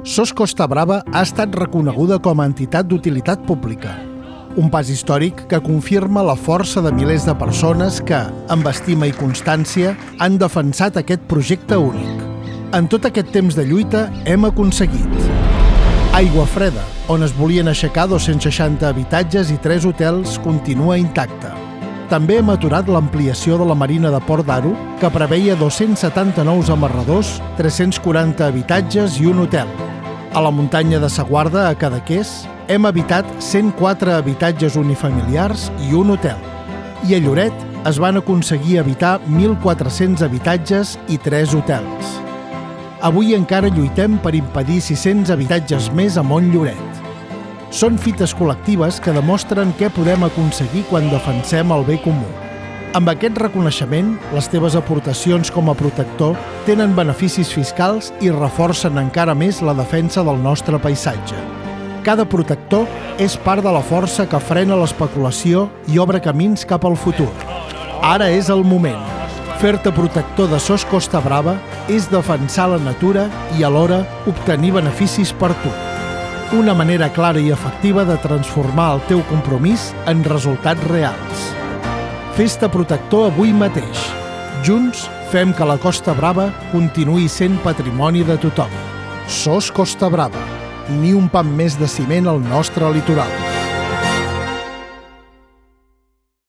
SOS Costa Brava ha estat reconeguda com a entitat d'utilitat pública. Un pas històric que confirma la força de milers de persones que, amb estima i constància, han defensat aquest projecte únic. En tot aquest temps de lluita hem aconseguit Aigua Freda, on es volien aixecar 260 habitatges i 3 hotels, continua intacta. També hem aturat l'ampliació de la Marina de Port d'Aro, que preveia 270 nous amarradors, 340 habitatges i un hotel. A la muntanya de Saguarda, a Cadaqués, hem habitat 104 habitatges unifamiliars i un hotel. I a Lloret es van aconseguir habitar 1.400 habitatges i 3 hotels. Avui encara lluitem per impedir 600 habitatges més a Montlloret. Són fites col·lectives que demostren què podem aconseguir quan defensem el bé comú. Amb aquest reconeixement, les teves aportacions com a protector tenen beneficis fiscals i reforcen encara més la defensa del nostre paisatge. Cada protector és part de la força que frena l'especulació i obre camins cap al futur. Ara és el moment. Fer-te protector de SOS Costa Brava és defensar la natura i alhora obtenir beneficis per tu. Una manera clara i efectiva de transformar el teu compromís en resultats reals. Fes-te protector avui mateix. Junts fem que la Costa Brava continuï sent patrimoni de tothom. SOS Costa Brava. Ni un pam més de ciment al nostre litoral.